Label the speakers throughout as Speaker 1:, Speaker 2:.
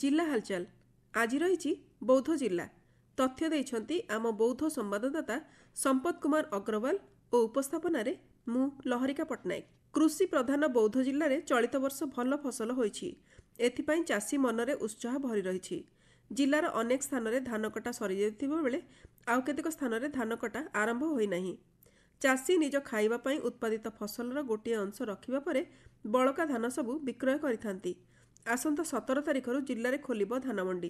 Speaker 1: जिला हालचाल आज रही बौद्ध जिला तथ्य देइछंती आम बौद्ध संवाददाता संपत कुमार अग्रवाल और उपस्थापन मु लहरिका पट्टनायक। कृषि प्रधान बौद्ध जिले में चलित वर्ष भल फसल होईछि। एथिपाई चाषी मनरे उत्साह भरी रही। जिलार अनेक स्थान में धान कटा सरी जाइथिबा बेले आउ केतेक स्थान में धान कटा आरंभ होई नाही। चाषी निज खाइबा पई उत्पादित फसलर गोटे अंश रखिबा परे बळका धान सबु विक्रय करिथांती। आसंता 17 तारिखरु जिल्ला रे खोलिबो धान मंडी।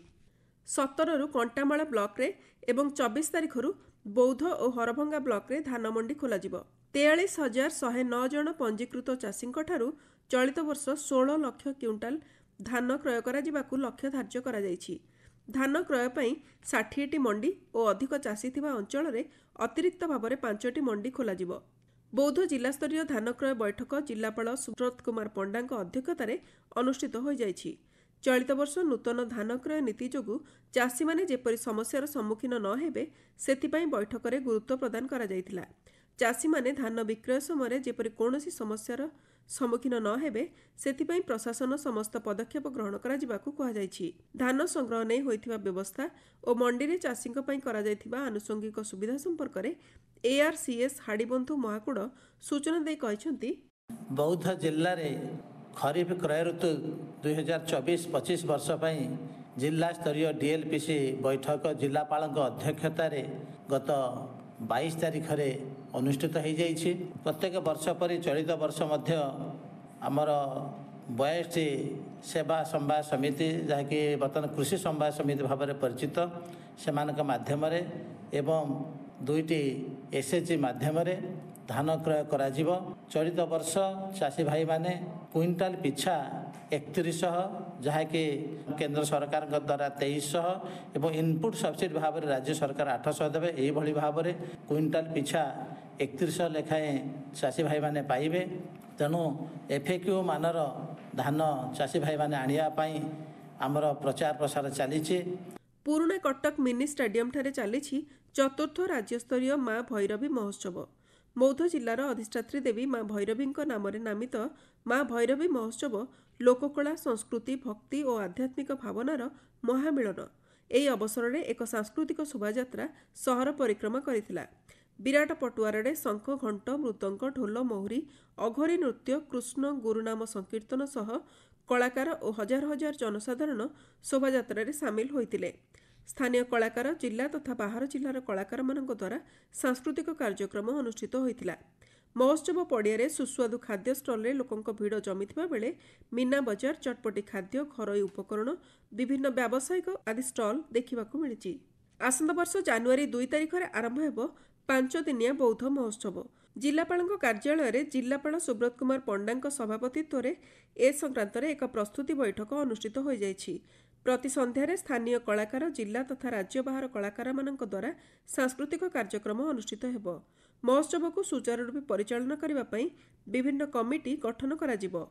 Speaker 1: 17 रु कंटामाला ब्लॉक रे एवं 24 तारिखरु बौद्ध और हरभंगा ब्लॉक रे धान मंडी खोला जिवो। 43,109 जन पंजीकृत चाषींक ठारू चलित वर्ष 16 लाख क्विंटाल धान क्रय करा जिबाकु लक्ष्य धार्य करा जायछि। धान क्रय पई 60टी मंडी और अधिक चाषी थिबा अंचल रे अतिरिक्त भाव में 5टी मंडी खोला जिवो। बौद्ध जिला स्तरीय धान क्रय बैठक जिलापाल सुब्रत कुमार पंडा अध्यक्षतार अनुष्ठित हो जायछि। चलित वर्ष नूतन धान क्रय नीति जोगु चाषी माने जेपरि समस्यार सम्मुखीन न हेबे सेथिपाई बैठक में गुरुत्व प्रदान करा जायतिला। चाषी माने धान विक्रय समय जेपरि कोनोसी समस्यार सम्मुखीन न हेबे सेथिपाई प्रशासन समस्त पदक्षेप ग्रहण करा जिबाकु कहा जायछि। धान संग्रह नै होइथिबा व्यवस्था और मंडी रे चाषींक पई करा जायथिबा आनुषंगिक सुविधा संपर्क रे ARCS हाड़ीबंधु महाकूड़ सूचना दे कहिसंती
Speaker 2: बौद्ध जिल्ला रे खरीफ क्रय ऋतु 2024-25 वर्ष पई जिला स्तरीय DLPC बैठक जिलापाल अध्यक्षतार गत 22 तारिख रे अनुष्ठित हो जाइए। प्रत्येक वर्ष परि चलित वर्ष मध्य आमर 22टी सेवा समवाय समिति जहाँकि बर्तमान कृषि समवाय समिति भाव में परिचित से माध्यम एवं 2टी SHG माध्यम धान क्रय करा जीवो। चलित वर्ष चाषी भाई माने क्विंटाल पिछा 3100 जहाँकि केंद्र सरकार द्वारा 2300 एवं इनपुट सब्सिडी भाव में राज्य सरकार 800 देवे। यही भाव में क्विंटाल पिछा 3100 लेखाएं चाषी भाई माने पाइबे। तेणु FAQ मानर धान चाषी भाई माने आनिया पाई आमर प्रचार प्रसार चली।
Speaker 1: पुराना कटक मिनी स्टेडियम ठारे चली चतुर्थ राज्यस्तरीय माँ भैरवी महोत्सव। बौद्ध जिलार अधिष्ठात्री देवी माँ भैरवी नाम नामित माँ भैरवी महोत्सव लोककला संस्कृति भक्ति और आध्यात्मिक भावनार महामिलन। यह अवसर में एक सांस्कृतिक शोभायात्रा सहर परिक्रमा करिथिला। विराट पटुआरे शंख घंट मृदंग ढोल महुरी अघोरी नृत्य कृष्ण गुरुनाम संकीर्तन सह कलाकार और हजार हजार जनसाधारण शोभायात्रा सामिल होइतिले। स्थानीय कलाकार जिला तथा बाहर जिलार कलाकार मानक द्वारा सांस्कृतिक कार्यक्रम अनुष्ठित होइतिला। महोत्सव पड़िया सुस्वादु खाद्य स्टल रे लोकंक भीड़ जमिथिबा बेले मीना बजार चटपटी खाद्य घरोई उपकरण विभिन्न व्यावसायिक आदि स्टल देखिबाकू मिलिछि। आसंता वर्ष जनवरी 2 तारिख रे आरंभ हेबो 5 दिनिया बौद्ध महोत्सव। जिलापाल कार्यालय रे जिलापाल सुब्रत कुमार पंडा सभापतित्व रे ए संक्रांत रे एक प्रस्तुति बैठक अनुष्ठित हो जायछि। प्रति संध्यारे स्थानीय कलाकार जिला तथा राज्य बाहर कलाकार मानक द्वारा सांस्कृतिक कार्यक्रम अनुष्ठित हेबो। महोत्सव को सुचारू रूपे परिचालन करबा पई विभिन्न कमिटी गठन करा जिवो।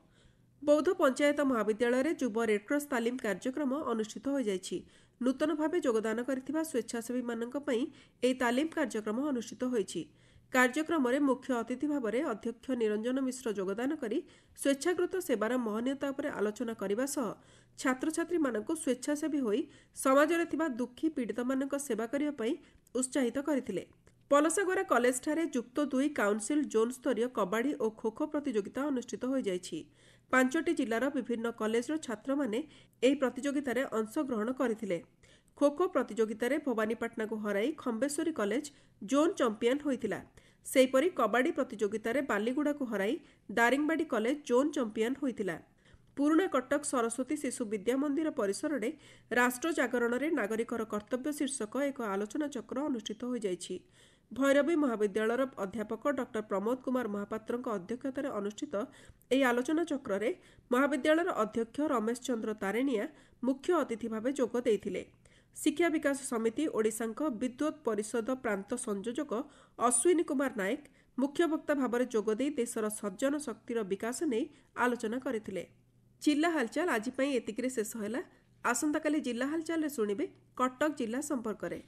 Speaker 1: बौद्ध पंचायत महाविद्यालय रे युव रेडक्रॉस तालीम कार्यक्रम अनुष्ठित हो जायछि। नूतन भावे योगदान करथिबा स्वेच्छासेवी मानक पई एई तालीम कार्यक्रम अनुष्ठित होईछि। कार्यक्रम रे मुख्य अतिथि भाव में अध्यक्ष निरंजन मिश्र योगदान करी स्वेच्छाकृत सेवार महनीयता उपर आलोचना करने सह छात्र छात्री मानक स्वेच्छासेवी होई समाज रे थिबा दुखी पीड़ित मानक सेवा करिया पई उत्साहित करथिले। पलसागरा कॉलेज ठारे युक्त 2 काउंसिल जोन स्तरीय कबाड़ी और खो खो प्रतियोगिता अनुष्ठित हो जायछि। 5टी जिलार विभिन्न कॉलेजर छात्र माने एही प्रतियोगितारे अंश ग्रहण करथिले। खो खो प्रतियोगिता रे भवानीपाटना को हराई खंबेश्वरी कॉलेज जोन चैंपियन होइतिला। सेहीपरि कबाड़ी प्रतियोगिता रे बालीगुड़ा को हराई दारिंगबाड़ी कॉलेज जोन चैंपियन होइतिला। पुराना कटक सरस्वती शिशु विद्या मंदिर परिसर रे राष्ट्र जागरण रे नागरिकर कर्तव्य शीर्षक एक आलोचना चक्र अनुष्ठित हो जायछि। भैरवी महाविद्यालयर अध्यापक डॉक्टर प्रमोद कुमार महापात्र अध्यक्षतार अनुष्ठित यह आलोचना चक्र रे महाविद्यालयर अध्यक्ष रमेश चंद्र तारेनिया मुख्य अतिथि भाव जोग देइथिले। शिक्षा विकास समिति ओडिशांक विद्युत परिषद प्रांत संयोजक अश्विनी कुमार नायक मुख्य वक्ता भाव में जोगदे देशर सज्जन शक्तिर विकास नहीं आलोचना करथिले। जिला हालचाल आज एतिकरे शेष होला। आसंता काली जिला हालचाल रे सुनिबे कटक जिला संपर्क रे।